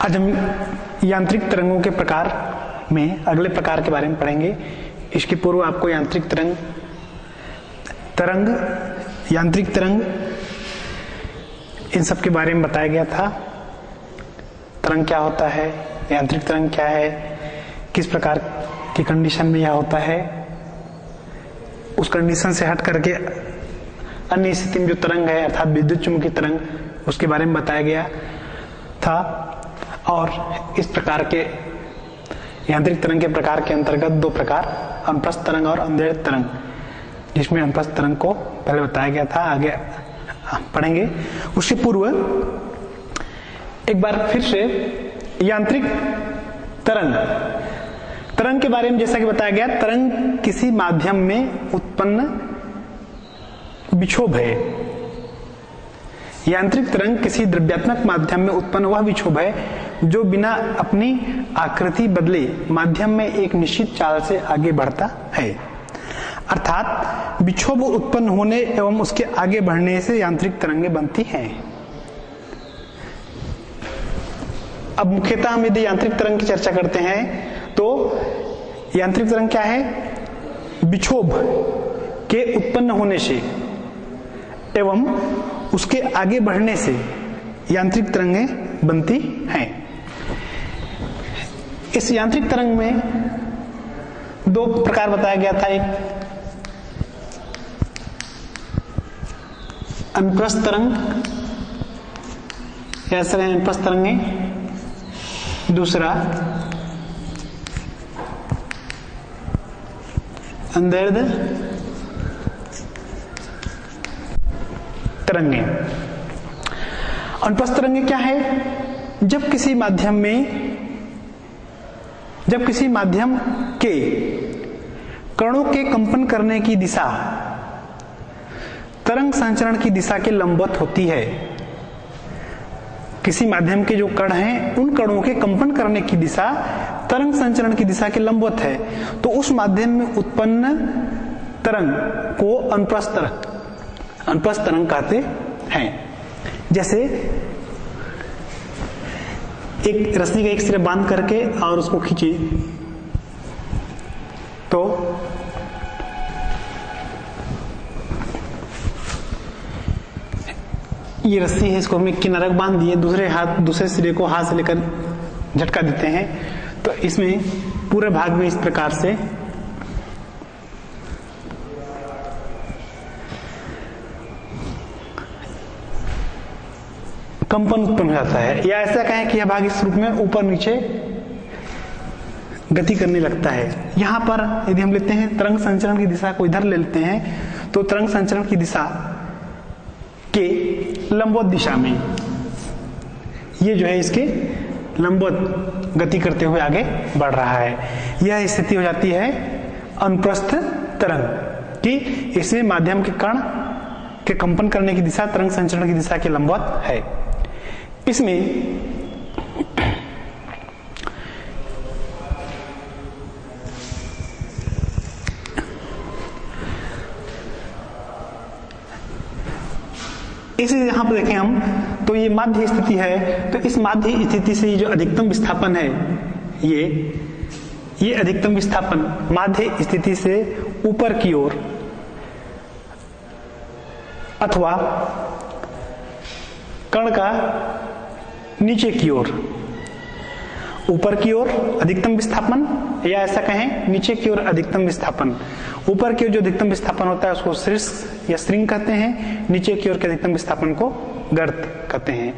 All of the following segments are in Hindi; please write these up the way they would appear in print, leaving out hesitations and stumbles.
आज हम यांत्रिक तरंगों के प्रकार में अगले प्रकार के बारे में पढ़ेंगे। इसके पूर्व आपको यांत्रिक यांत्रिक तरंग इन सब के बारे में बताया गया था। तरंग क्या होता है, यांत्रिक तरंग क्या है, किस प्रकार की कंडीशन में यह होता है, उस कंडीशन से हट करके अन्य स्थिति में जो तरंग है अर्थात विद्युत चुम्बकीय तरंग, उसके बारे में बताया गया था। और इस प्रकार के यांत्रिक तरंग के प्रकार के अंतर्गत दो प्रकार, अनुप्रस्थ तरंग और अंधेर तरंग, जिसमें अनुप्रस्थ तरंग को पहले बताया गया था, आगे पढ़ेंगे। उससे पूर्व एक बार फिर से यांत्रिक तरंग के बारे में जैसा कि बताया गया, तरंग किसी माध्यम में उत्पन्न विक्षोभ है। यांत्रिक तरंग किसी द्रव्यात्मक माध्यम में उत्पन्न वह विक्षोभ है जो बिना अपनी आकृति बदले माध्यम में एक निश्चित चाल से आगे बढ़ता है। अर्थात विक्षोभ उत्पन्न होने एवं उसके आगे बढ़ने से यांत्रिक तरंगें बनती हैं। अब मुख्यतः हम यदि यांत्रिक तरंग की चर्चा करते हैं तो यांत्रिक तरंग क्या है, विक्षोभ के उत्पन्न होने से एवं उसके आगे बढ़ने से यांत्रिक तरंगें बनती हैं। इस यांत्रिक तरंग में दो प्रकार बताया गया था, एक अनुप्रस्थ तरंग, ऐसे अनुप्रस्थ तरंगें, दूसरा अंधेर तरंगें। अनुप्रस्थ तरंगें क्या है, जब किसी माध्यम के कणों के कंपन करने की दिशा तरंग संचरण की दिशा के लंबवत होती है। किसी माध्यम के जो कण हैं उन कणों के कंपन करने की दिशा तरंग संचरण की दिशा के लंबवत है, तो उस माध्यम में उत्पन्न तरंग को अनुप्रस्थ तरंग कहते हैं। जैसे एक रस्सी का एक सिरा बांध करके और उसको खींचे तो ये रस्सी है, इसको हमने किनारे बांध दिए, दूसरे सिरे को हाथ से लेकर झटका देते हैं, तो इसमें पूरे भाग में इस प्रकार से कंपन उत्पन्न हो जाता है। या ऐसा कहें कि यह भाग इस रूप में ऊपर नीचे गति करने लगता है। यहां पर यदि हम लेते हैं तरंग संचरण की दिशा को इधर ले लेते हैं तो तरंग संचरण की दिशा के लंबवत दिशा में ये जो है इसके लंबवत गति करते हुए आगे बढ़ रहा है। यह स्थिति हो जाती है अनुप्रस्थ तरंग कि इसमें माध्यम के कण के कंपन करने की दिशा तरंग संचरण की दिशा के लंबवत है। इसमें इसे यहां पर देखें हम तो ये माध्य स्थिति है, तो इस माध्य स्थिति से ये जो अधिकतम विस्थापन है, ये अधिकतम विस्थापन माध्य स्थिति से ऊपर की ओर अथवा कण का नीचे की ओर, ऊपर की ओर अधिकतम विस्थापन या ऐसा कहें नीचे की ओर अधिकतम विस्थापन। ऊपर की ओर जो अधिकतम विस्थापन होता है उसको शीर्ष या स्ट्रिंग कहते हैं, नीचे की ओर के अधिकतम विस्थापन को गर्त कहते हैं।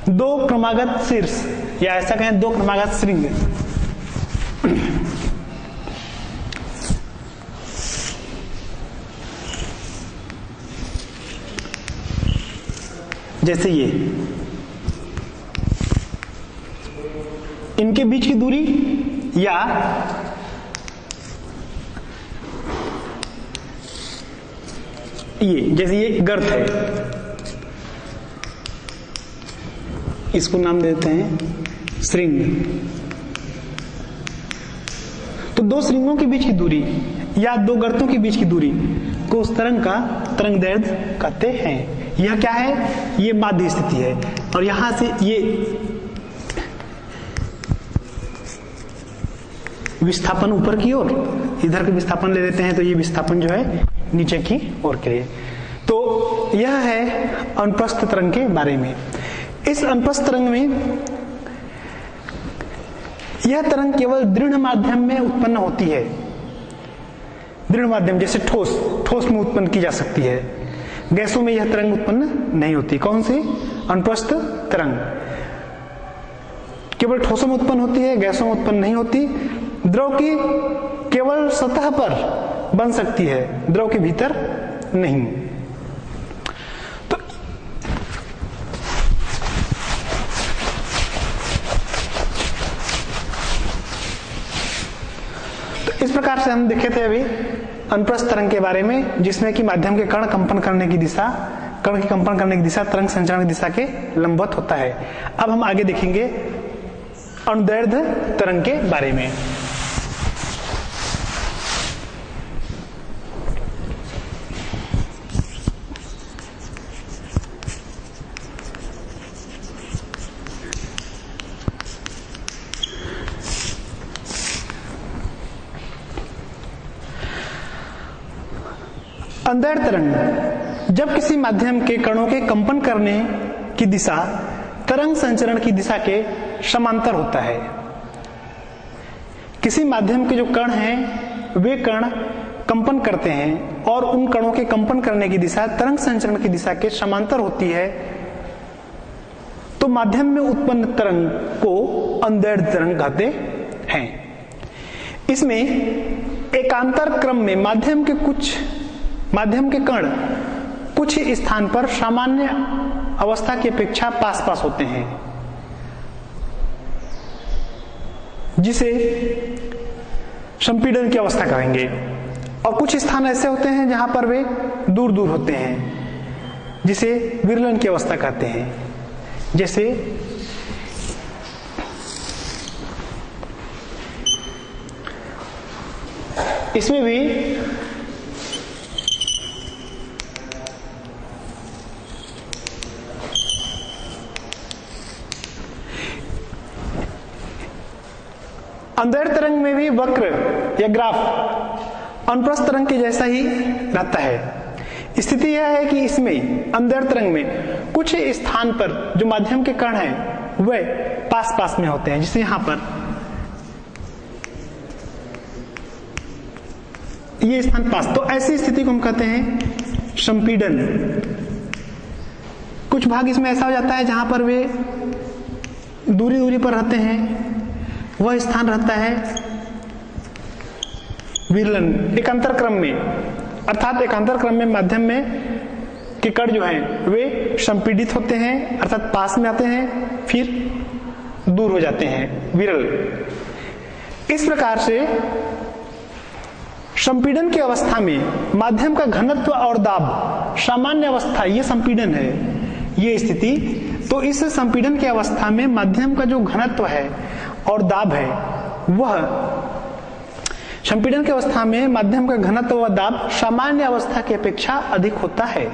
दो क्रमागत शीर्ष या ऐसा कहें दो क्रमागत स्ट्रिंग, जैसे ये, इनके बीच की दूरी या ये जैसे ये गर्त है, इसको नाम देते हैं स्ट्रिंग। तो दो स्ट्रिंगों के बीच की दूरी या दो गर्तों के बीच की दूरी को उस तरंग का तरंग दैर्ध्य कहते हैं। यह क्या है, ये माध्य स्थिति है और यहां से ये विस्थापन ऊपर की ओर, इधर का विस्थापन ले लेते हैं तो ये विस्थापन जो है नीचे की ओर के लिए। तो यह है अनुप्रस्थ तरंग के बारे में। इस अनुप्रस्थ तरंग में यह तरंग केवल दृढ़ माध्यम में उत्पन्न होती है। दृढ़ माध्यम जैसे ठोस में उत्पन्न की जा सकती है। गैसों में यह तरंग उत्पन्न नहीं होती। कौन सी? अनुप्रस्थ तरंग केवल ठोसों में उत्पन्न होती है, गैसों में उत्पन्न नहीं होती। द्रव की केवल सतह पर बन सकती है, द्रव के भीतर नहीं। तो इस प्रकार से हम देखे थे अभी अनुप्रस्थ तरंग के बारे में, जिसमें कि माध्यम के कण कंपन करने की दिशा, कण की कंपन करने की दिशा तरंग संचरण की दिशा के लंबवत होता है। अब हम आगे देखेंगे अनुदैर्ध्य तरंग के बारे में। अनुदैर्ध्य तरंग जब किसी माध्यम के कणों के कंपन करने की दिशा तरंग संचरण की दिशा के समांतर होता है। किसी माध्यम के जो कण हैं वे कण कंपन करते हैं और उन कणों के कंपन करने की दिशा तरंग संचरण की दिशा के समांतर होती है, तो माध्यम में उत्पन्न तरंग को अनुदैर्ध्य तरंग कहते हैं। इसमें एकांतर क्रम में माध्यम के कण कुछ स्थान पर सामान्य अवस्था की अपेक्षा पास पास होते हैं, जिसे संपीड़न की अवस्था कहेंगे। और कुछ स्थान ऐसे होते हैं जहां पर वे दूर दूर होते हैं, जिसे विरलन की अवस्था कहते हैं। जैसे इसमें भी अनुदैर्ध्य तरंग में भी वक्र या ग्राफ अनुप्रस्थ तरंग के जैसा ही रहता है। स्थिति यह है कि इसमें अनुदैर्ध्य तरंग में कुछ स्थान पर जो माध्यम के कण हैं वे पास पास में होते हैं, जैसे यहां पर ये स्थान पास, तो ऐसी स्थिति को हम कहते हैं संपीड़न। कुछ भाग इसमें ऐसा हो जाता है जहां पर वे दूरी दूरी पर रहते हैं, वह स्थान रहता है विरलन। एकांतर क्रम में, अर्थात एकांतर क्रम में माध्यम में के कण जो हैं वे संपीड़ित होते हैं, अर्थात पास में आते हैं फिर दूर हो जाते हैं, विरल। इस प्रकार से संपीड़न की अवस्था में माध्यम का घनत्व और दाब सामान्य अवस्था, ये संपीड़न है, ये स्थिति। तो इस संपीड़न की अवस्था में माध्यम का जो घनत्व है और दाब है, वह संपीड़न की अवस्था में माध्यम का घनत्व व दाब सामान्य अवस्था की अपेक्षा अधिक होता है,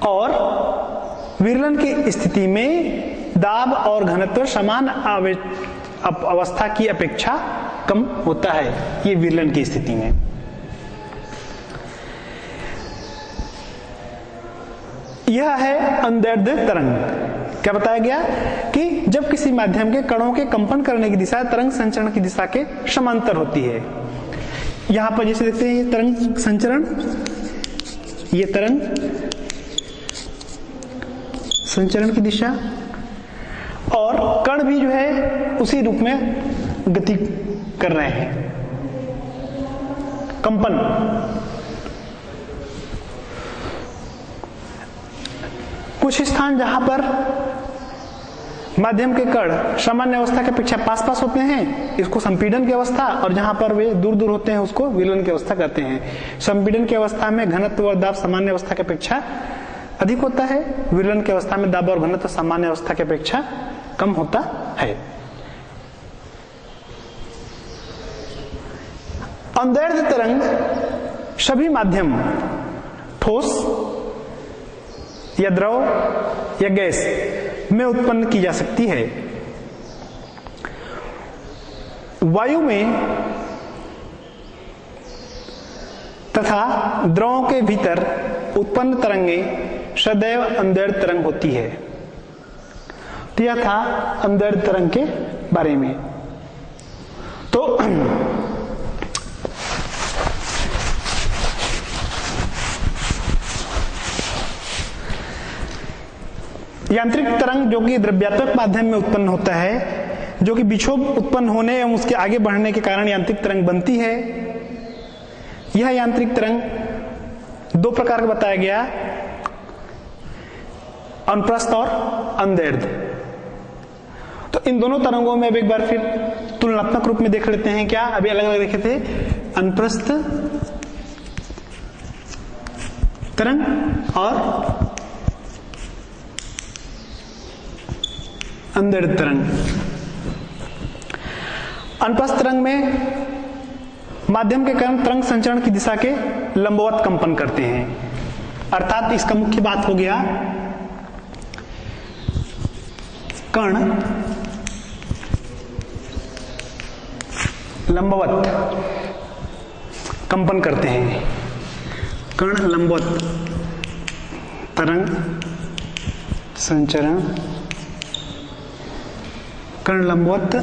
और विरलन की स्थिति में दाब और घनत्व समान अवस्था की अपेक्षा कम होता है, ये विरलन की स्थिति में। यह है अनुदैर्ध्य तरंग। क्या बताया गया कि जब किसी माध्यम के कणों के कंपन करने की दिशा तरंग संचरण की दिशा के समांतर होती है। यहां पर जैसे देखते हैं ये तरंग संचरण, ये तरंग संचरण की दिशा, और कण भी जो है उसी रूप में गति कर रहे हैं, कंपन। कुछ स्थान जहां पर माध्यम के कण सामान्य अवस्था के अपेक्षा पास पास होते हैं, इसको संपीड़न की अवस्था, और जहां पर वे दूर दूर होते हैं उसको विरलन की अवस्था कहते हैं। संपीड़न की अवस्था में घनत्व और दाब सामान्य अवस्था की अपेक्षा अधिक होता है, विरलन की अवस्था में दाब और घनत्व सामान्य अवस्था की अपेक्षा कम होता है। अनुदैर्ध्य तरंग सभी माध्यम, ठोस या द्रव या गैस में उत्पन्न की जा सकती है। वायु में तथा द्रवों के भीतर उत्पन्न तरंगें सदैव अंधेर तरंग होती है। तो यह था अंधेर तरंग के बारे में। तो यांत्रिक तरंग जो कि द्रव्यात्मक माध्यम में उत्पन्न होता है, जो कि विक्षोभ उत्पन्न होने एवं उसके आगे बढ़ने के कारण यांत्रिक तरंग बनती है। यह यांत्रिक तरंग दो प्रकार का बताया गया, अनुप्रस्थ और अनुदैर्ध्य। तो इन दोनों तरंगों में अब एक बार फिर तुलनात्मक रूप में देख लेते हैं। क्या अभी अलग अलग देखे थे? अनुप्रस्थ तरंग और अनुदैर्ध्य तरंग। अनुप्रस्थ तरंग में माध्यम के कण तरंग संचरण की दिशा के लंबवत कंपन करते हैं। अर्थात इसका मुख्य बात हो गया, कण लंबवत कंपन करते हैं। कण लंबवत तरंग संचरण, कण लंबवत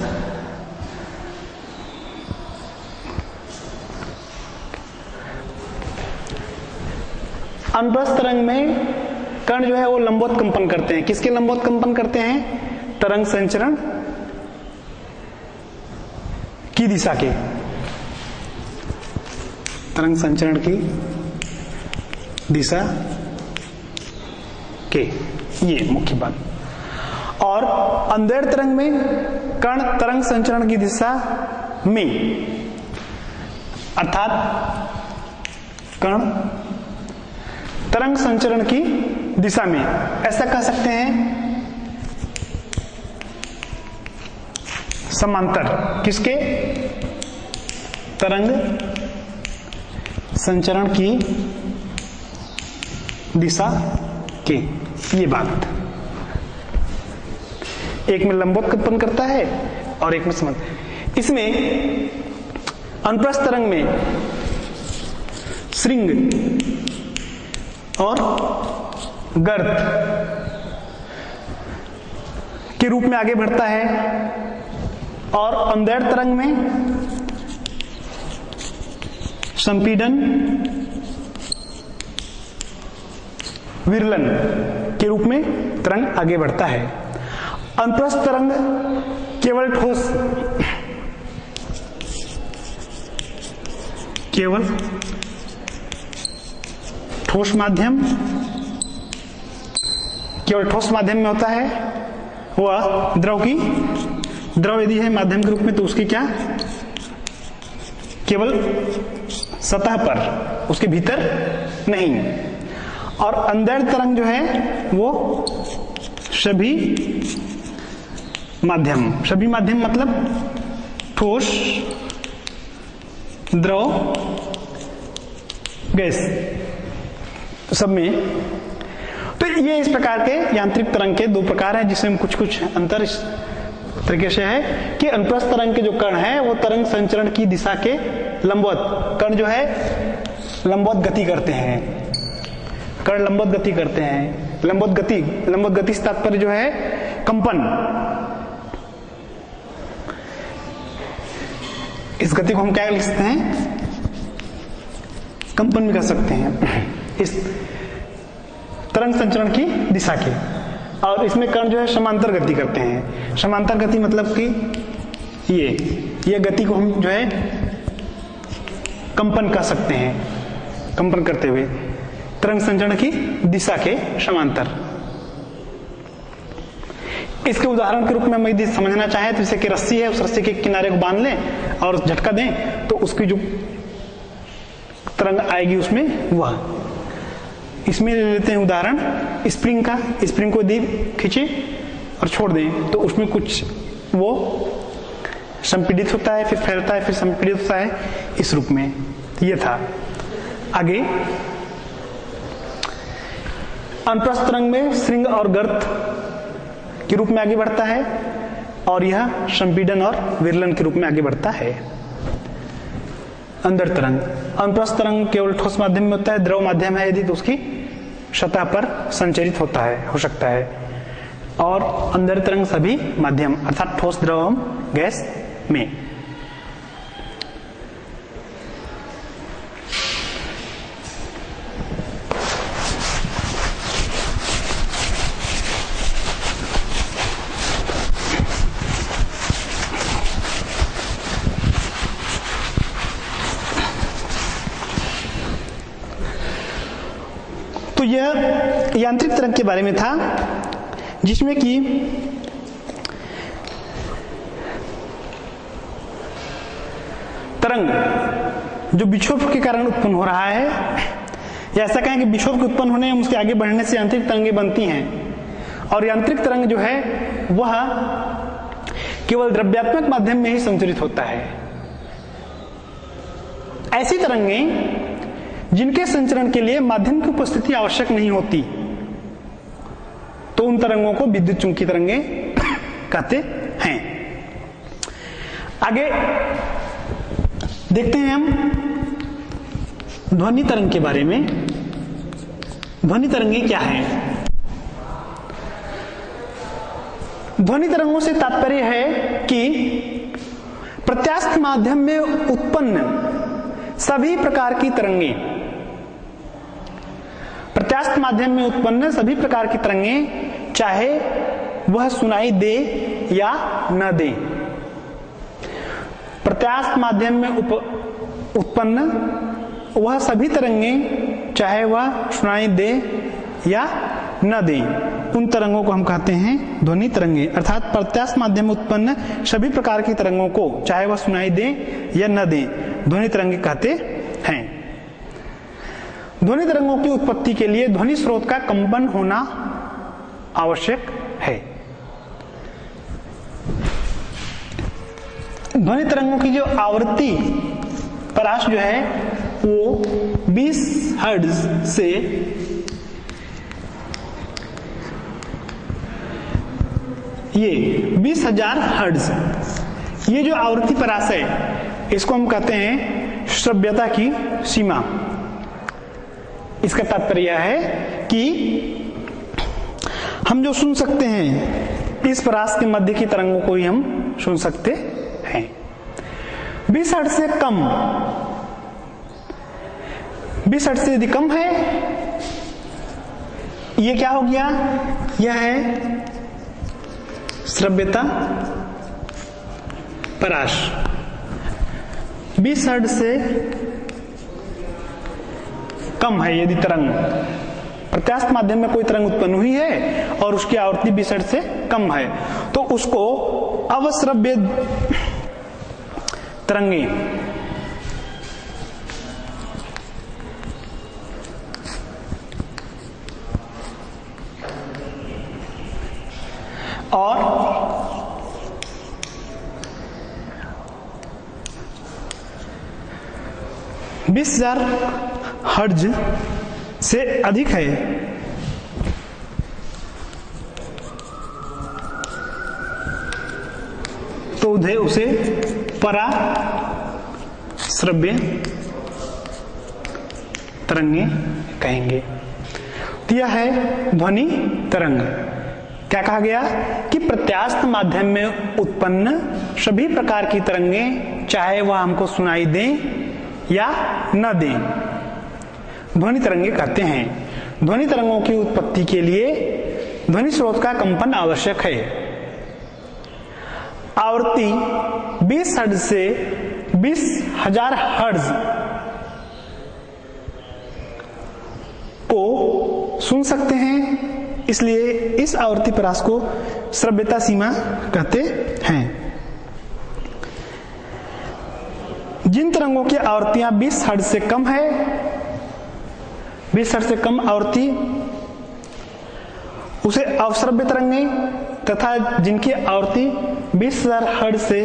अनुप्रस्थ तरंग में कण जो है वो लंबवत कंपन करते हैं। किसके लंबवत कंपन करते हैं? तरंग संचरण की दिशा के, तरंग संचरण की दिशा के, ये मुख्य बात। और अंधेर तरंग में कण तरंग संचरण की दिशा में, अर्थात कण तरंग संचरण की दिशा में, ऐसा कह सकते हैं समांतर। किसके? तरंग संचरण की दिशा के, ये बात। एक में लंबवत कंपन करता है और एक में समांतर। इसमें अनुप्रस्थ तरंग में श्रृंग और गर्त के रूप में आगे बढ़ता है, और अंधेर तरंग में संपीडन विरलन के रूप में तरंग आगे बढ़ता है। अनुप्रस्थ तरंग केवल ठोस माध्यम, केवल ठोस माध्यम में होता है। वह द्रव यदि है माध्यम के रूप में तो उसकी क्या, केवल सतह पर, उसके भीतर नहीं। और अंधेर तरंग जो है वो सभी माध्यम मतलब ठोस, द्रव, गैस, सब में। तो ये इस प्रकार के यांत्रिक तरंग के दो प्रकार हैं, जिसमें कुछ अंतर इस तरीके से है कि अनुप्रस्थ तरंग के जो कण है वो तरंग संचरण की दिशा के लंबवत, कण जो है लंबवत गति करते हैं, कण लंबवत गति करते हैं। लंबवत गति से तात्पर्य जो है कंपन। इस गति को हम क्या लिख सकते हैं? कंपन भी कर सकते हैं, इस तरंग संचरण की दिशा के। और इसमें कण जो है समांतर गति करते हैं। समांतर गति मतलब कि ये गति को हम जो है कंपन कर सकते हैं, कंपन करते हुए तरंग संचरण की दिशा के समांतर। इसके उदाहरण के रूप में हम यदि समझना चाहें तो जैसे कि रस्सी है, उस रस्सी के किनारे को बांध लें और झटका दें तो उसकी जो तरंग आएगी उसमें वह। इसमें ले लेते हैं उदाहरण स्प्रिंग का। स्प्रिंग को यदि खींचे और छोड़ दें तो उसमें कुछ वो संपीड़ित होता है, फिर फैलता है, फिर संपीड़ित होता है, इस रूप में। ये था। आगे अनुप्रस्थ तरंग में श्रृंग और गर्त के रूप में आगे बढ़ता है। और यह संपीड़न और विरलन के रूप में आगे बढ़ता है। अंदर तरंग, अनुप्रस्थ तरंग केवल ठोस माध्यम में होता है, द्रव माध्यम है यदि तो उसकी सतह पर संचरित हो सकता है। और अंदर तरंग सभी माध्यम अर्थात ठोस, द्रव एवं गैस में। तो यह यांत्रिक तरंग के बारे में था, जिसमें कि तरंग जो विक्षोभ के कारण उत्पन्न हो रहा है, या ऐसा कहें कि विक्षोभ के उत्पन्न होने एवं उसके आगे बढ़ने से यांत्रिक तरंगें बनती हैं। और यांत्रिक तरंग जो है वह केवल द्रव्यात्मक माध्यम में ही संचरित होता है। ऐसी तरंगें जिनके संचरण के लिए माध्यम की उपस्थिति आवश्यक नहीं होती, तो उन तरंगों को विद्युत चुंबकीय तरंगें कहते हैं। आगे देखते हैं हम ध्वनि तरंग के बारे में। ध्वनि तरंगें क्या है? ध्वनि तरंगों से तात्पर्य है कि प्रत्यास्थ माध्यम में उत्पन्न सभी प्रकार की तरंगें, प्रत्यास्थ माध्यम में उत्पन्न सभी प्रकार की तरंगें, चाहे वह सुनाई दे या न दे। प्रत्यास्थ माध्यम में उत्पन्न वह सभी तरंगें, चाहे वह सुनाई दे या न दे, उन तरंगों को हम कहते हैं ध्वनि तरंगें। अर्थात प्रत्यास्थ माध्यम में उत्पन्न सभी प्रकार की तरंगों को, चाहे वह सुनाई दे या न दे, ध्वनि तरंगें कहते हैं। ध्वनि तरंगों की उत्पत्ति के लिए ध्वनि स्रोत का कंपन होना आवश्यक है। ध्वनि तरंगों की जो आवृत्ति परास जो है वो 20 हर्ट्ज से ये 20,000 हर्ट्ज, ये जो आवृत्ति परास है इसको हम कहते हैं श्रव्यता की सीमा। इसका तात्पर्य है कि हम जो सुन सकते हैं इस परास के मध्य की तरंगों को ही हम सुन सकते हैं। 20 हर्ट्ज से कम, 20 हर्ट्ज से यदि कम है, ये क्या हो गया? यह है श्रव्यता परास। 20 हर्ट्ज से कम है यदि तरंग, प्रत्यास्थ माध्यम में कोई तरंग उत्पन्न हुई है और उसकी आवृत्ति 20 हर्ट्ज से कम है, तो उसको अवश्रव्य तरंगें और 20,000 हर्ट्ज से अधिक है तो उसे पराश्रव्य तरंगें कहेंगे। तो यह है ध्वनि तरंग। क्या कहा गया कि प्रत्यास्थ माध्यम में उत्पन्न सभी प्रकार की तरंगें, चाहे वह हमको सुनाई दें या न दें, ध्वनि तरंगें कहते हैं। ध्वनि तरंगों की उत्पत्ति के लिए ध्वनि स्रोत का कंपन आवश्यक है। आवृत्ति 20 हर्ट्ज से 20,000 हर्ट्ज को सुन सकते हैं, इसलिए इस आवृत्ति परास को श्रव्यता सीमा कहते हैं। जिन तरंगों की आवृत्तियां 20 हर्ट्ज से कम है, 20 हर्ट्ज से कम आवृत्ति, उसे अवश्रव्य तरंगें, तथा जिनकी आवृत्ति 20,000 हर्ट्ज से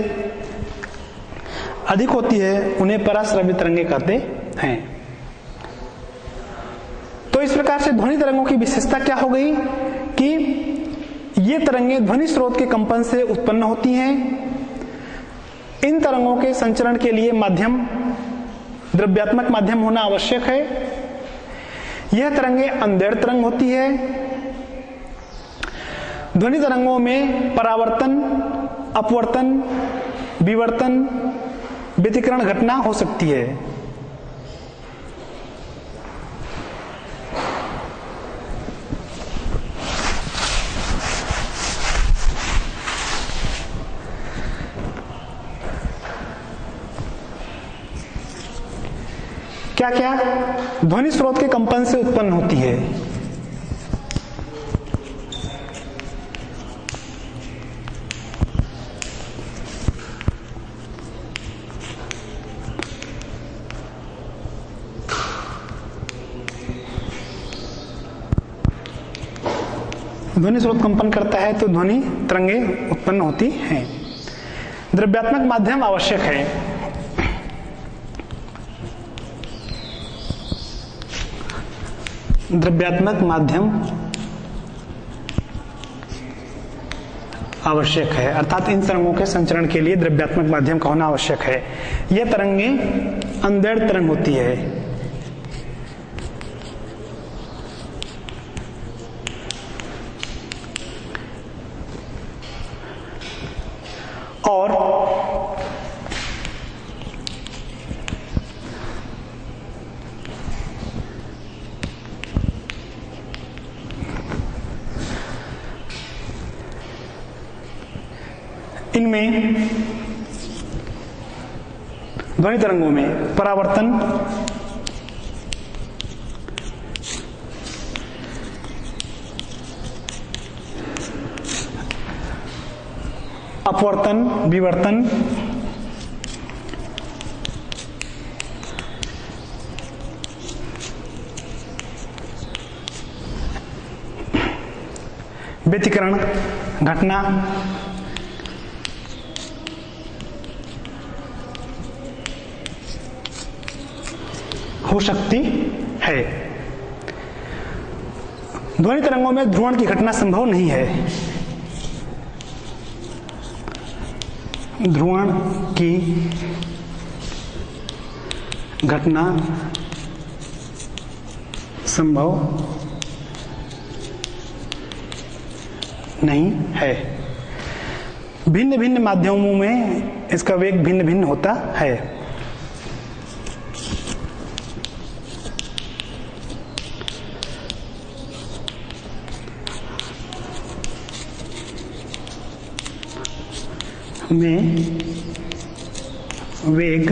अधिक होती है उन्हें पराश्रव्य तरंगें कहते हैं। तो इस प्रकार से ध्वनि तरंगों की विशेषता क्या हो गई कि ये तरंगें ध्वनि स्रोत के कंपन से उत्पन्न होती हैं। इन तरंगों के संचरण के लिए माध्यम द्रव्यात्मक माध्यम होना आवश्यक है। यह तरंगें अंधेर तरंग होती है। ध्वनि तरंगों में परावर्तन, अपवर्तन, विवर्तन, व्यतिकरण घटना हो सकती है। क्या क्या ध्वनि स्रोत के कंपन से उत्पन्न होती है? ध्वनि स्रोत कंपन करता है तो ध्वनि तरंगें उत्पन्न होती हैं। द्रव्यात्मक माध्यम आवश्यक है। द्रव्यात्मक माध्यम आवश्यक है, अर्थात इन तरंगों के संचरण के लिए द्रव्यात्मक माध्यम का होना आवश्यक है। यह तरंगें अंधेर तरंग होती है। और इनमें ध्वनि तरंगों में परावर्तन, अपवर्तन, विवर्तन, व्यतिकरण घटना हो सकती है। ध्वनि तरंगों में ध्रुवण की घटना संभव नहीं है। ध्रुवण की घटना संभव नहीं है। भिन्न भिन्न माध्यमों में इसका वेग भिन्न भिन्न होता है। में वेग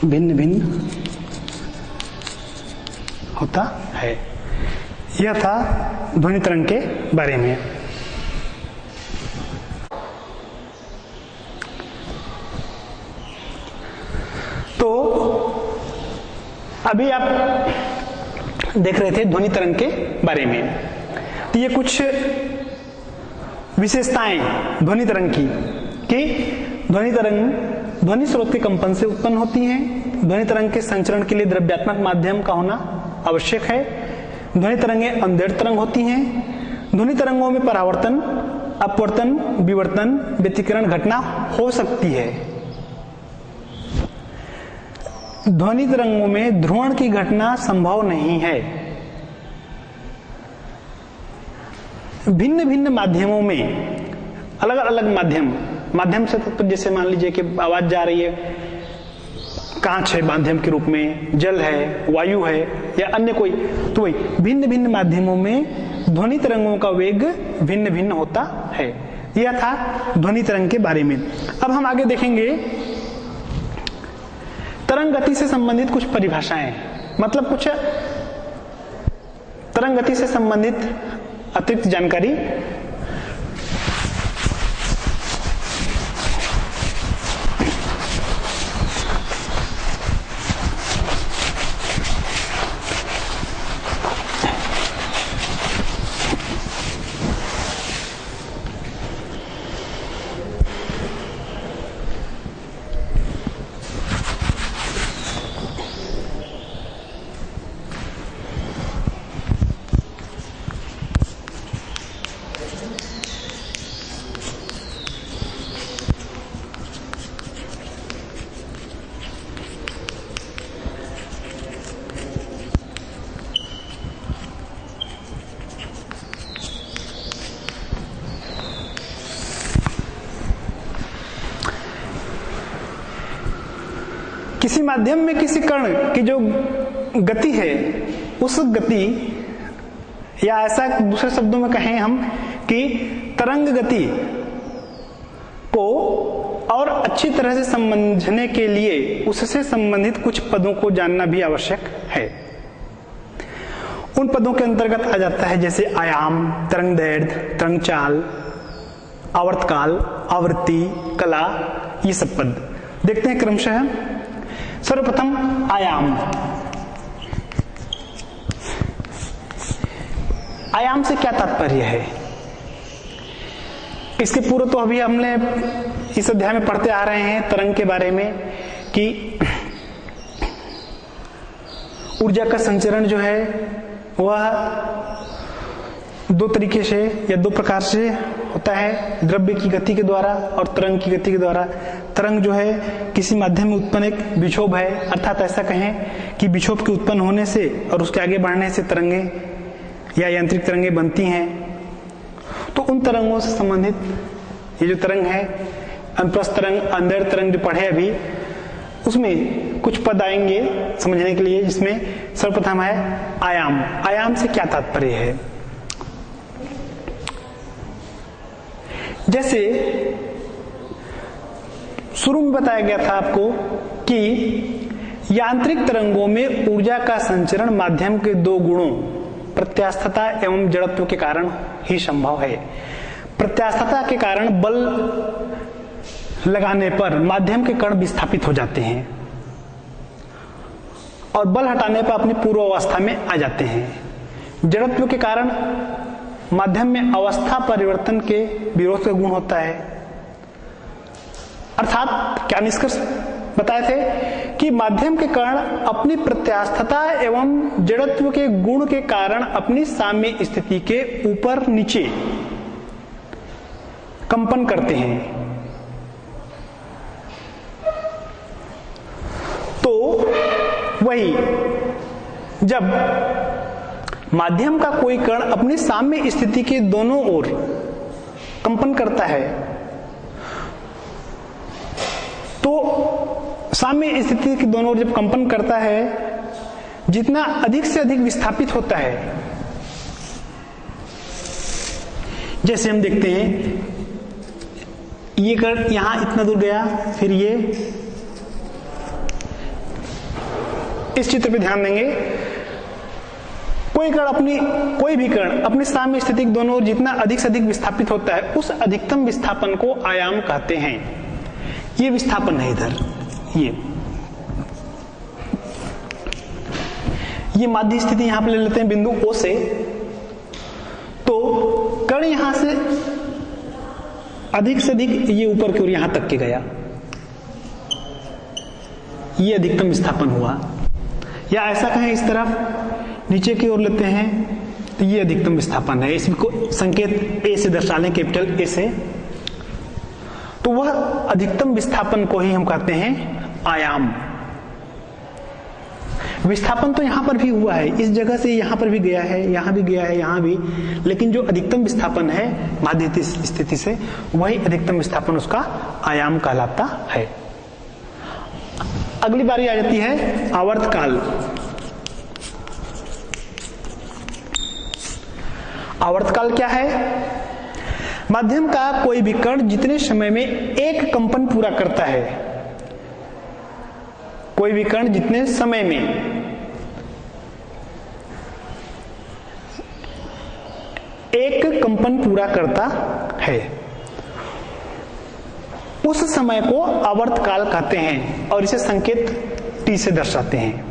भिन्न भिन्न होता है। यह था ध्वनि तरंग के बारे में। तो अभी आप देख रहे थे ध्वनि तरंग के बारे में। तो ये कुछ विशेषताएं ध्वनि तरंग की कि ध्वनि तरंग ध्वनि स्रोत के कंपन से उत्पन्न होती हैं। ध्वनि तरंग के संचरण के लिए द्रव्यात्मक माध्यम का होना आवश्यक है। ध्वनि तरंगें अंधेर तरंग होती हैं। ध्वनि तरंगों में परावर्तन, अपवर्तन, विवर्तन, व्यतिकरण घटना हो सकती है। ध्वनि तरंगों में ध्रुवण की घटना संभव नहीं है। भिन्न भिन्न माध्यमों में अलग अलग माध्यम से तो जैसे मान लीजिए कि आवाज जा रही है, कांच है माध्यम के रूप में, जल है, वायु है या अन्य कोई, तो वही भिन्न भिन्न माध्यमों में ध्वनि तरंगों का वेग भिन्न भिन्न होता है। यह था ध्वनि तरंग के बारे में। अब हम आगे देखेंगे तरंग गति से संबंधित कुछ परिभाषाएं, मतलब कुछ तरंग गति से संबंधित अतिरिक्त जानकारी। किसी माध्यम में किसी कण की जो गति है, उस गति, या ऐसा दूसरे शब्दों में कहें हम कि तरंग गति को और अच्छी तरह से समझने के लिए उससे संबंधित कुछ पदों को जानना भी आवश्यक है। उन पदों के अंतर्गत आ जाता है जैसे आयाम, तरंग दैर्घ्य, तरंग चाल, आवर्तकाल, आवृत्ति, कला, ये सब पद देखते हैं क्रमशः। सर्वप्रथम आयाम। आयाम से क्या तात्पर्य है? इसके पूर्व तो अभी हमने इस अध्याय में पढ़ते आ रहे हैं तरंग के बारे में कि ऊर्जा का संचरण जो है वह दो तरीके से या दो प्रकार से होता है, द्रव्य की गति के द्वारा और तरंग की गति के द्वारा। तरंग जो है किसी माध्यम में उत्पन्न एक विक्षोभ है, अर्थात ऐसा कहें कि विक्षोभ के उत्पन्न होने से और उसके आगे बढ़ने से तरंगे या यांत्रिक तरंगे बनती हैं। तो उन तरंगों से संबंधित ये जो तरंग है, अनुप्रस्थ तरंग, अंदर तरंग जो पढ़े अभी, उसमें कुछ पद आएंगे समझने के लिए, जिसमें सर्वप्रथम है आयाम। आयाम से क्या तात्पर्य है? जैसे शुरू में बताया गया था आपको कि यांत्रिक तरंगों में ऊर्जा का संचरण माध्यम के दो गुणों प्रत्यास्थता एवं जड़त्व के कारण ही संभव है। प्रत्यास्थता के कारण बल लगाने पर माध्यम के कण विस्थापित हो जाते हैं और बल हटाने पर अपनी पूर्व अवस्था में आ जाते हैं। जड़त्व के कारण माध्यम में अवस्था परिवर्तन के विरोध का गुण होता है। अर्थात क्या निष्कर्ष बताए थे कि माध्यम के कण अपनी प्रत्यास्थता एवं जड़त्व के गुण के कारण अपनी साम्य स्थिति के ऊपर नीचे कंपन करते हैं। तो वही जब माध्यम का कोई कण अपनी साम्य स्थिति के दोनों ओर कंपन करता है, तो साम्य स्थिति के दोनों ओर जब कंपन करता है, जितना अधिक से अधिक विस्थापित होता है, जैसे हम देखते हैं ये कण यहां इतना दूर गया, फिर ये, इस चित्र पे ध्यान देंगे, कोई भी कण अपनी साम्य स्थिति के दोनों ओर जितना अधिक से अधिक विस्थापित होता है, उस अधिकतम विस्थापन को आयाम कहते हैं। ये विस्थापन है इधर, ये माध्य स्थिति यहां पर ले लेते हैं बिंदु O से। तो कण यहां से अधिक से अधिक ये ऊपर की ओर यहां तक के गया, ये अधिकतम विस्थापन हुआ। या ऐसा कहें इस तरफ नीचे की ओर लेते हैं तो ये अधिकतम विस्थापन है। इसको संकेत A से दर्शा लें, कैपिटल A से। तो वह अधिकतम विस्थापन को ही हम कहते हैं आयाम। विस्थापन तो यहां पर भी हुआ है, इस जगह से यहां पर भी गया है, यहां भी गया है, यहां भी, लेकिन जो अधिकतम विस्थापन है माध्य स्थिति से, वही अधिकतम विस्थापन उसका आयाम कहलाता है। अगली बारी आ जाती है आवर्तकाल। आवर्तकाल क्या है? माध्यम का कोई भी कण जितने समय में एक कंपन पूरा करता है, कोई भी कण जितने समय में एक कंपन पूरा करता है, उस समय को आवर्तकाल कहते हैं और इसे संकेत T से दर्शाते हैं।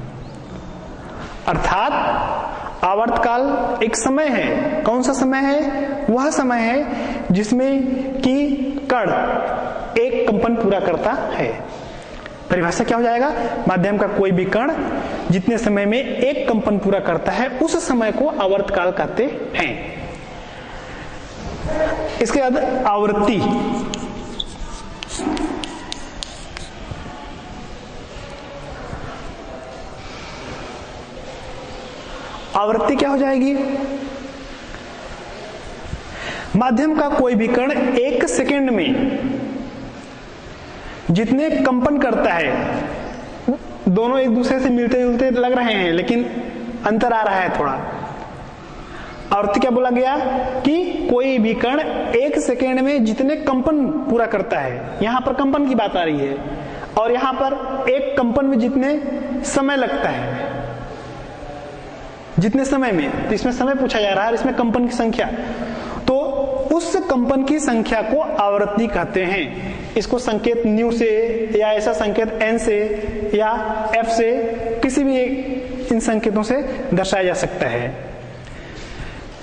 अर्थात आवर्तकाल एक समय है। कौन सा समय है? वह समय है जिसमें कि कण एक कंपन पूरा करता है। परिभाषा क्या हो जाएगा? माध्यम का कोई भी कण जितने समय में एक कंपन पूरा करता है, उस समय को आवर्तकाल कहते हैं। इसके बाद आवृत्ति। आवृत्ति क्या हो जाएगी? माध्यम का कोई भी कण एक सेकेंड में जितने कंपन करता है, दोनों एक दूसरे से मिलते जुलते लग रहे हैं, लेकिन अंतर आ रहा है थोड़ा। आवृत्ति क्या बोला गया कि कोई भी कण 1 सेकेंड में जितने कंपन पूरा करता है, यहां पर कंपन की बात आ रही है, और यहां पर एक कंपन में जितने समय लगता है, जितने समय में, तो इसमें समय पूछा जा रहा है, इसमें कंपन की संख्या, तो उस कंपन की संख्या को आवृत्ति कहते हैं। इसको संकेत न्यू से या ऐसा संकेत एन से या एफ से, किसी भी इन संकेतों से दर्शाया जा सकता है।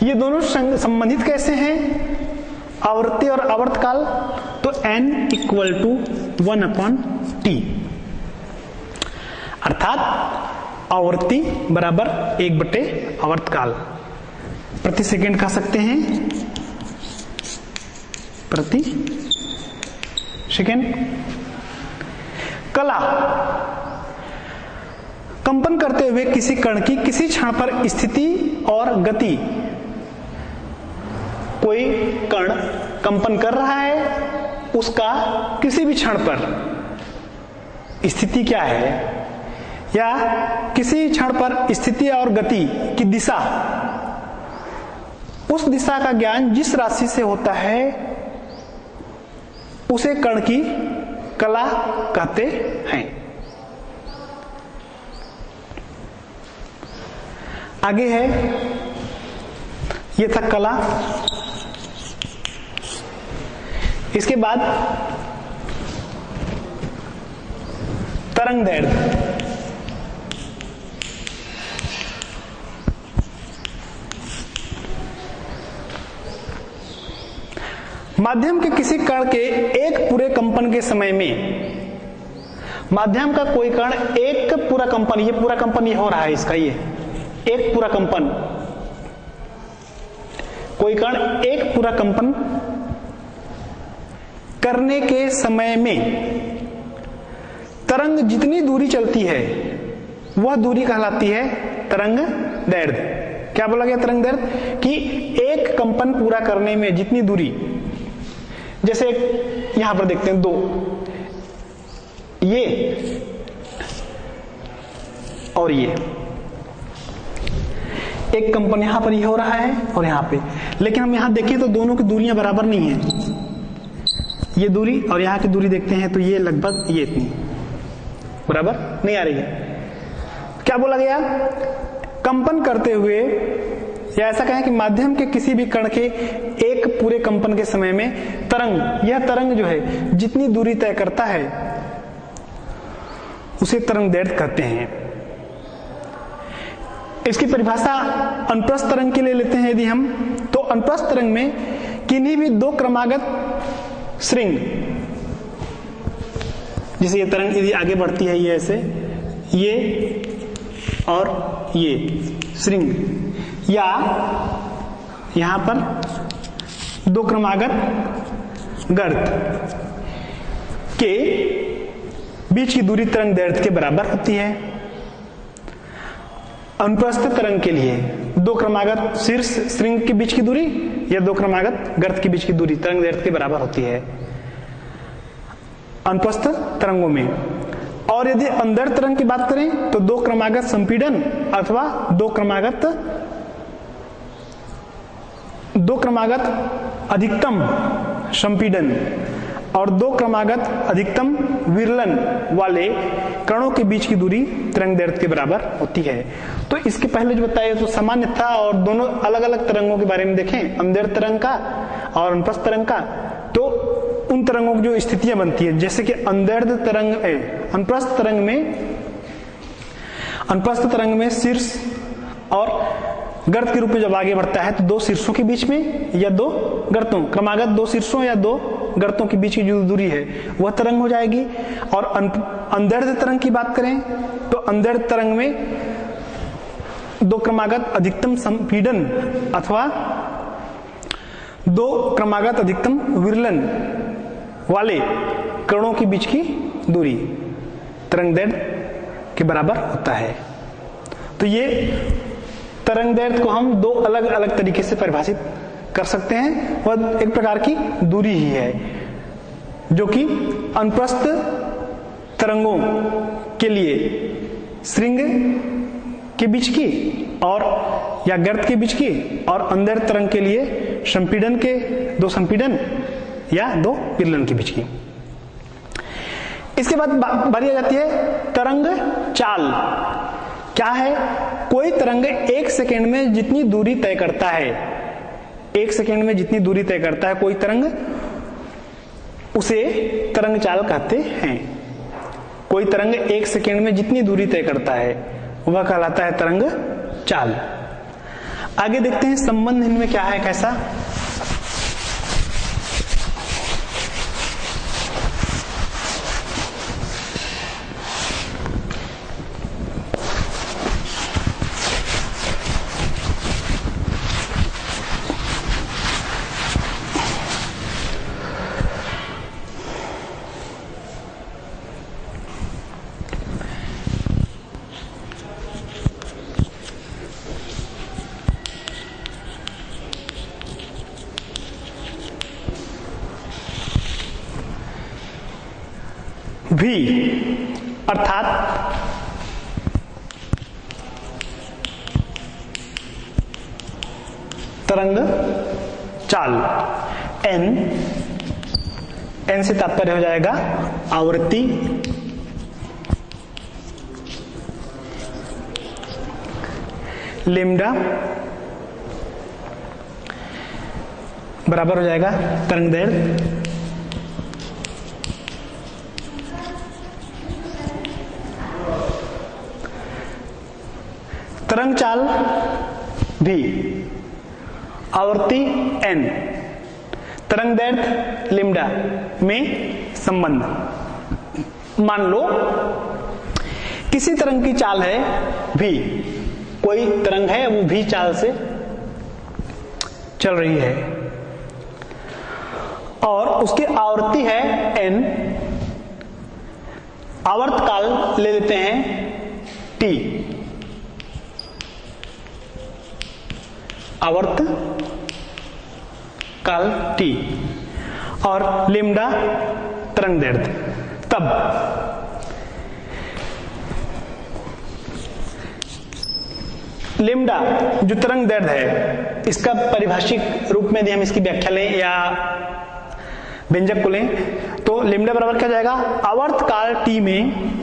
ये दोनों संबंधित कैसे हैं, आवृत्ति और आवर्तकाल? तो n इक्वल टू 1/t, अर्थात आवृत्ति बराबर 1/आवर्तकाल। प्रति सेकेंड कह सकते हैं, प्रति सेकेंड। कला, कंपन करते हुए किसी कण की किसी क्षण पर स्थिति और गति। कोई कण कंपन कर रहा है, उसका किसी भी क्षण पर स्थिति क्या है, या किसी क्षण पर स्थिति और गति की दिशा, उस दिशा का ज्ञान जिस राशि से होता है उसे कण की कला कहते हैं। आगे है, ये था कला। इसके बाद तरंग दैर्ध्य। माध्यम के किसी कण के एक पूरे कंपन के समय में, माध्यम का कोई कण एक पूरा कंपन, ये पूरा कंपन ये हो रहा है इसका, ये एक पूरा कंपन, कोई कण एक पूरा कंपन करने के समय में तरंग जितनी दूरी चलती है वह दूरी कहलाती है तरंग दैर्ध्य। क्या बोला गया तरंग दैर्ध्य? कि एक कंपन पूरा करने में जितनी दूरी, जैसे यहां पर देखते हैं 2, ये और ये, एक कंपन यहां पर ये हो रहा है और यहां पे, लेकिन हम यहां देखें तो दोनों की दूरियां बराबर नहीं है। ये दूरी और यहां की दूरी देखते हैं तो ये लगभग ये इतनी बराबर नहीं आ रही है। क्या बोला गया? कंपन करते हुए, या ऐसा कहें कि माध्यम के किसी भी कण के एक पूरे कंपन के समय में तरंग, यह तरंग जो है जितनी दूरी तय करता है उसे तरंग दैर्ध्य कहते हैं। इसकी परिभाषा अनुप्रस्थ तरंग के लिए लेते हैं यदि हम, तो अनुप्रस्थ तरंग में किन्हीं भी दो क्रमागत श्रृंग, जैसे ये तरंग यदि आगे बढ़ती है, ये ऐसे, ये और ये श्रृंग, या यहां पर दो क्रमागत गर्त के बीच की दूरी तरंग दैर्ध्य के बराबर होती है। अनुप्रस्थ तरंग के लिए दो क्रमागत शीर्ष श्रृंग के बीच की दूरी या दो क्रमागत गर्त के बीच की दूरी तरंग दैर्ध्य के बराबर होती है अनुप्रस्थ तरंगों में। और यदि अंदर तरंग की बात करें तो दो क्रमागत संपीड़न अथवा दो क्रमागत अधिकतम संपीड़न और दो क्रमागत अधिकतम विरलन वाले कणों के बीच की दूरी तरंग दैर्ध्य के बराबर होती है। तो इसके पहले जो बताया तो सामान्य था, और दोनों अलग अलग तरंगों के बारे में देखें, अंदर तरंग का और अनुप्रस्थ तरंग का, तो उन तरंगों की जो स्थितियां बनती है, जैसे कि अंदर तरंग, अनुप्रस्थ तरंग में शीर्ष और गर्त के रूप में जब आगे बढ़ता है तो दो शीर्षों के बीच में या दो गर्तों, क्रमागत दो शीर्षों या दो गर्तों के बीच की जो दूरी है वह तरंग हो जाएगी। और अंदर तरंग की बात करें तो अंदर तरंग में दो क्रमागत अधिकतम संपीड़न अथवा दो क्रमागत अधिकतम विरलन वाले कणों के बीच की दूरी तरंग दैर्ध्य के बराबर होता है। तो ये तरंग दैर्ध्य को हम दो अलग अलग तरीके से परिभाषित कर सकते हैं। वह एक प्रकार की दूरी ही है जो कि अनुप्रस्थ तरंगों के लिए श्रृंग के बीच की और या गर्त के बीच की, और अंदर तरंग के लिए संपीड़न के दो संपीड़न या दो विरलन के बीच की। इसके बाद बारी आ जाती है तरंग चाल। क्या है? कोई तरंग 1 सेकेंड में जितनी दूरी तय करता है, 1 सेकेंड में जितनी दूरी तय करता है कोई तरंग, उसे तरंग चाल कहते हैं। कोई तरंग 1 सेकेंड में जितनी दूरी तय करता है वह कहलाता है तरंग चाल। आगे देखते हैं संबंध इनमें क्या है, कैसा। V अर्थात तरंग चाल। N से तात्पर्य हो जाएगा आवृत्ति। लेम्डा बराबर हो जाएगा तरंग दैर्घ्य। तरंग चाल भी, आवर्ती n, तरंग दैर्घ्य लिम्डा में संबंध। मान लो किसी तरंग की चाल है v, कोई तरंग है वो v चाल से चल रही है और उसकी आवृत्ति है n, आवर्त काल ले लेते हैं t, आवर्त काल t, और लिम्डा तरंग दैर्घ्य। तब लिम्डा जो तरंग दैर्घ्य है, इसका परिभाषिक रूप में यदि हम इसकी व्याख्या लें या व्यंजक को लें तो लिम्डा बराबर क्या जाएगा, आवर्त काल t में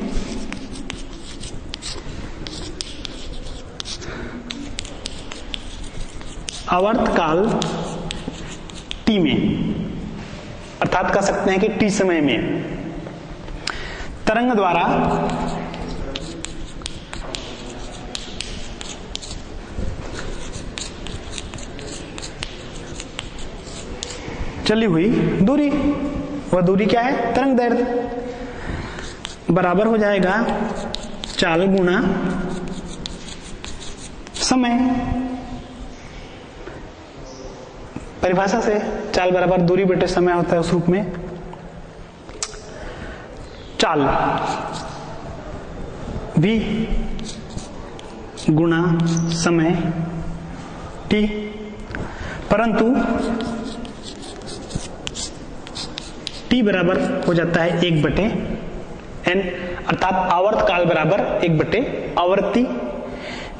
आवर्त काल t में, अर्थात कह सकते हैं कि t समय में तरंग द्वारा चली हुई दूरी, वह दूरी क्या है, तरंग दैर्घ्य बराबर हो जाएगा चाल गुणा समय। परिभाषा से चाल बराबर दूरी बटे समय होता है उस रूप में। चाल v गुणा समय t, परंतु t बराबर हो जाता है 1/n, अर्थात आवर्त काल बराबर 1/, आवृत्ति।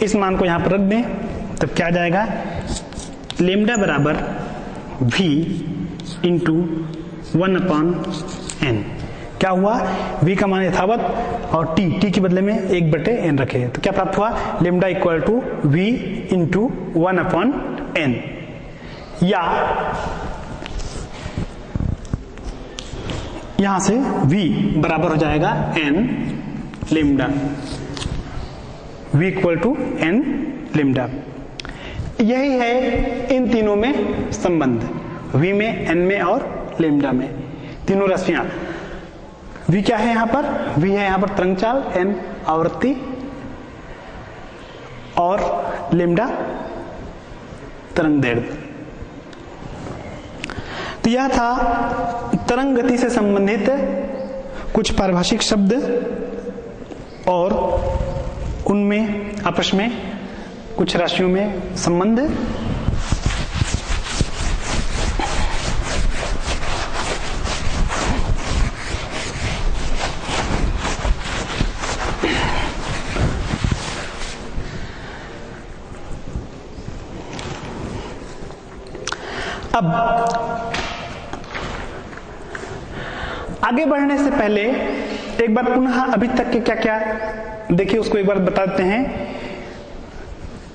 इस मान को यहां पर रख दें तब क्या जाएगा, लेम्डा बराबर v इंटू 1/n। क्या हुआ, v का मान यथावत और t के बदले में 1/n रखे, तो क्या प्राप्त हुआ, lambda equal to v into 1/n। या यहां से v बराबर हो जाएगा n lambda, v equal to n lambda. यही है इन तीनों में संबंध, v में, n में और लेम्डा में, तीनों राशियां। v क्या है यहां पर, v है यहां पर तरंग चाल, n आवृत्ति और लेम्डा तरंग दैर्घ्य। तो यह था तरंग गति से संबंधित कुछ पारिभाषिक शब्द और उनमें आपस में कुछ राशियों में संबंध। अब आगे बढ़ने से पहले एक बार पुनः अभी तक के क्या क्या देखिए, उसको एक बार बता देते हैं।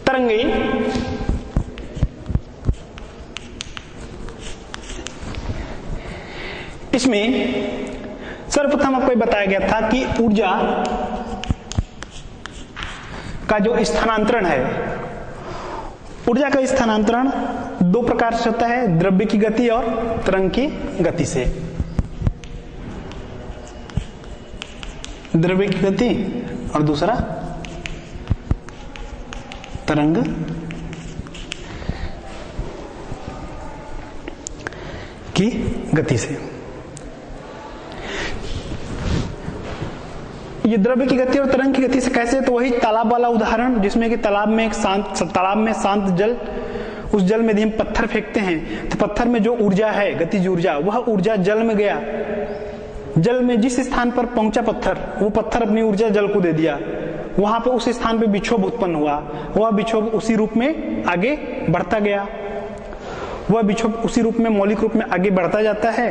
तरंगे इसमें सर्वप्रथम आपको बताया गया था कि ऊर्जा का जो स्थानांतरण है, ऊर्जा का स्थानांतरण दो प्रकार से होता है, द्रव्य की गति और तरंग की गति से। द्रव्य की गति और दूसरा तरंग की गति से। ये द्रव्य की गति और तरंग की गति से कैसे, तो वही तालाब वाला उदाहरण जिसमें कि तालाब में शांत जल, उस जल में यदि हम पत्थर फेंकते हैं तो पत्थर में जो ऊर्जा है, गतिज ऊर्जा, वह ऊर्जा जल में गया, जल में जिस स्थान पर पहुंचा पत्थर, वो पत्थर अपनी ऊर्जा जल को दे दिया, वहां पे उस स्थान पे विक्षोभ उत्पन्न हुआ, वह विक्षोभ उसी रूप में आगे बढ़ता गया, वह विक्षोभ उसी रूप में, मौलिक रूप में आगे बढ़ता जाता है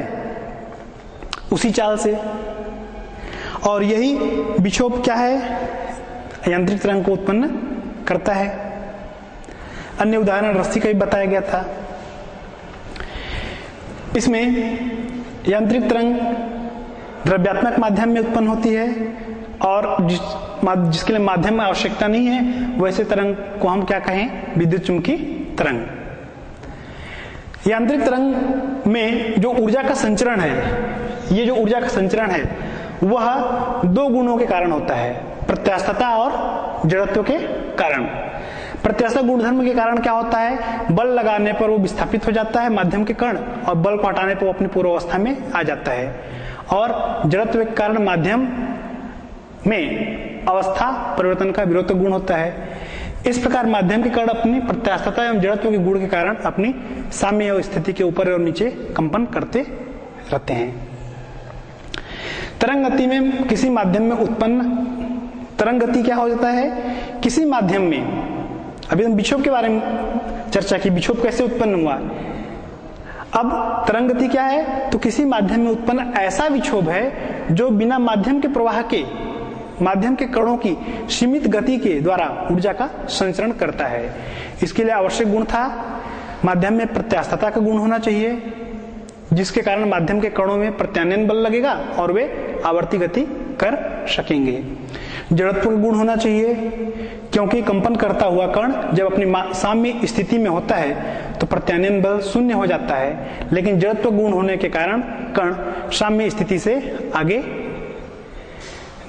उसी चाल से। और यही विक्षोभ क्या है, यांत्रिक तरंग को उत्पन्न करता है। अन्य उदाहरण रस्सी का भी बताया गया था। इसमें यांत्रिक तरंग द्रव्यात्मक माध्यम में उत्पन्न होती है और जिसके लिए माध्यम में आवश्यकता नहीं है, वैसे तरंग को हम क्या कहें, विद्युत चुंबकीय तरंग। यांत्रिक तरंग में जो ऊर्जा का संचरण है, ये जो ऊर्जा का संचरण है वह दो गुणों के कारण होता है, प्रत्यास्थता और जड़त्व के कारण। प्रत्यास्थ गुणधर्म के कारण क्या होता है, बल लगाने पर वो विस्थापित हो जाता है माध्यम के कण, और बल को हटाने पर वो अपनी पूर्वावस्था में आ जाता है। और जड़त्व के कारण माध्यम में अवस्था परिवर्तन का विरोध गुण होता है। इस प्रकार माध्यम के कण अपनी प्रत्यास्थता एवं जड़त्व के गुण के कारण अपनी साम्य एवं स्थिति के ऊपर और नीचे कंपन करते रहते हैं। तरंग गति में किसी माध्यम में उत्पन्न, तरंग गति क्या हो जाता है, किसी माध्यम में, अभी हम विक्षोभ के बारे में चर्चा की, विक्षोभ कैसे उत्पन्न हुआ। अब तरंग गति क्या है, तो किसी माध्यम में उत्पन्न ऐसा विक्षोभ है जो बिना माध्यम के प्रवाह के, माध्यम के कणों की सीमित गति के द्वारा ऊर्जा का संचरण करता है। इसके लिए आवश्यक गुण था, माध्यम में प्रत्यास्थता का गुण होना चाहिए, जिसके कारण माध्यम के कणों में प्रत्यानयन बल लगेगा और वे आवर्ती गति कर सकेंगे। जड़त्व का गुण होना चाहिए, क्योंकि कंपन करता हुआ कण जब अपनी साम्य स्थिति में होता है तो प्रत्यानयन बल शून्य हो जाता है, लेकिन जड़त्व गुण होने के कारण कण साम्य स्थिति से आगे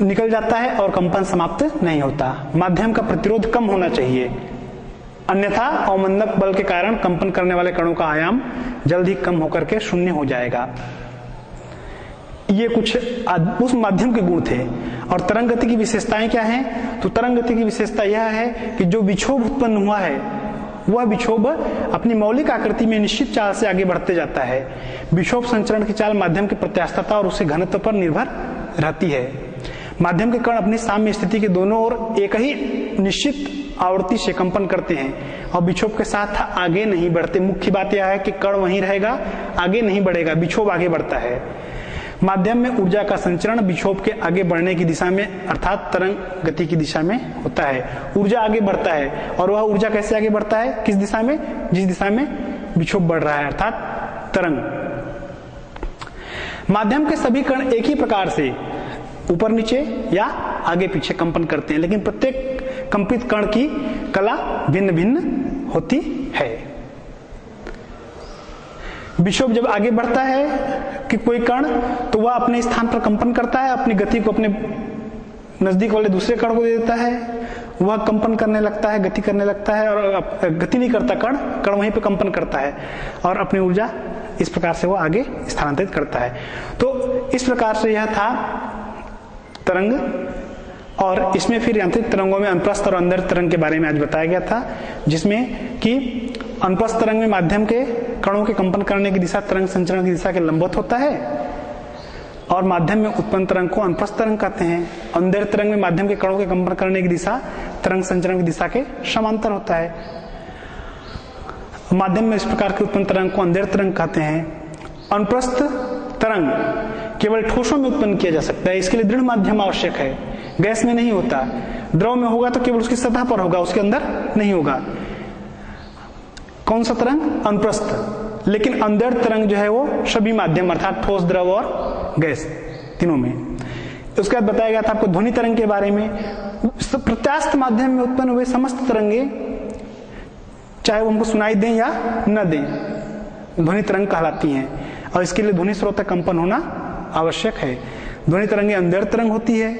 निकल जाता है और कंपन समाप्त नहीं होता। माध्यम का प्रतिरोध कम होना चाहिए, अन्यथा अवमंदक बल के कारण कंपन करने वाले कणों का आयाम जल्द ही कम होकर के शून्य हो जाएगा। ये कुछ उस माध्यम के गुण थे। और तरंग गति की विशेषताएं क्या हैं, तो तरंग गति की विशेषता यह है कि जो विक्षोभ उत्पन्न हुआ है वह विक्षोभ अपनी मौलिक आकृति में निश्चित चाल से आगे बढ़ते जाता है। विक्षोभ संचरण की चाल माध्यम की प्रत्यास्थता और उसके घनत्व पर निर्भर रहती है। माध्यम के कण अपनी साम्य स्थिति के दोनों ओर एक ही निश्चित आवृत्ति से कंपन करते हैं और विक्षोभ के साथ आगे नहीं बढ़ते। मुख्य बात यह है कि कण वहीं रहेगा, आगे नहीं बढ़ेगा, विक्षोभ आगे बढ़ता है। माध्यम में ऊर्जा का संचरण विक्षोभ के आगे बढ़ने की दिशा में अर्थात तरंग गति की दिशा में होता है। ऊर्जा आगे बढ़ता है और वह ऊर्जा कैसे आगे बढ़ता है, किस दिशा में, जिस दिशा में विक्षोभ बढ़ रहा है अर्थात तरंग। माध्यम के सभी कण एक ही प्रकार से ऊपर नीचे या आगे पीछे कंपन करते हैं, लेकिन प्रत्येक कंपित कण की कला भिन्न भिन्न होती है। विक्षोभ जब आगे बढ़ता है कि कोई कण, तो वह अपने स्थान पर कंपन करता है, अपनी गति को अपने नजदीक वाले दूसरे कण को दे देता है, वह कंपन करने लगता है, गति करने लगता है, और गति नहीं करता कण, कण वहीं पे कंपन करता है और अपनी ऊर्जा इस प्रकार से वो आगे स्थानांतरित करता है। तो इस प्रकार से यह था तरंग। और इसमें फिर यांत्रिक तरंगों में अनुप्रस्थ और अंदर तरंग के बारे में आज बताया गया था, जिसमें कि अनुप्रस्थ तरंग में माध्यम के कणों के कंपन करने की दिशा तरंग संचरण की दिशा के लंबवत होता है और माध्यम में उत्पन्न तरंग को अनुप्रस्थ तरंग कहते हैं। अंदर तरंग में माध्यम के कणों के कंपन करने की दिशा तरंग संचरण की दिशा के समांतर होता है। माध्यम में इस प्रकार के उत्पन्न तरंग को अंधेर तरंग कहते हैं। अनुप्रस्थ तरंग केवल ठोसों में उत्पन्न किया जा सकता है, इसके लिए दृढ़ माध्यम आवश्यक है, गैस में नहीं होता। द्रव में होगा तो केवल उसकी सतह पर होगा, उसके अंदर नहीं होगा। कौन सा तरंग? अनुप्रस्थ। लेकिन अंधेर तरंग जो है वो सभी माध्यम अर्थात ठोस, द्रव और गैस तीनों में। उसके बाद बताया गया था आपको ध्वनि तरंग के बारे में। प्रत्यास्थ माध्यम में उत्पन्न हुए समस्त तरंगे, चाहे वो हमको सुनाई दें या न दें, ध्वनि तरंग कहलाती हैं, और इसके लिए ध्वनि स्रोत कंपन होना आवश्यक है। ध्वनि तरंगे अंधेर तरंग होती है।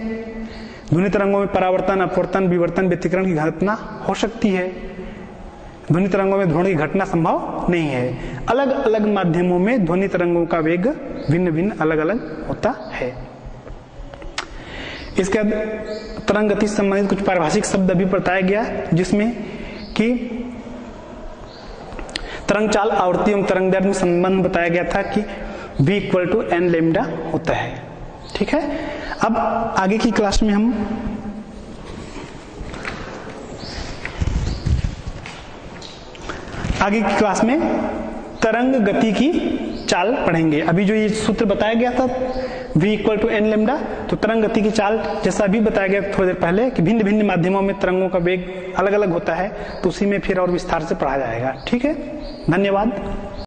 ध्वनि तरंगों में परावर्तन, अपवर्तन, विवर्तन, व्यतिकरण की घटना हो सकती है। ध्वनि तरंगों में ध्रुवण की घटना संभव नहीं है। अलग अलग माध्यमों में ध्वनि तरंगों का वेग भिन्न भिन्न अलग अलग होता है। इसके बाद तरंग गति से संबंधित कुछ पारिभाषिक शब्द अभी बताया गया, जिसमें कि तरंग चाल, आवृत्ति एवं तरंग दैर्ध्य में संबंध बताया गया था कि v = n लैम्डा होता है। ठीक है, अब आगे की क्लास में हम तरंग गति की चाल पढ़ेंगे। अभी जो ये सूत्र बताया गया था v = n लैम्डा, तो तरंग गति की चाल जैसा अभी बताया गया थोड़ी देर पहले कि भिन्न भिन्न माध्यमों में तरंगों का वेग अलग अलग होता है, तो उसी में फिर और विस्तार से पढ़ा जाएगा। ठीक है, धन्यवाद।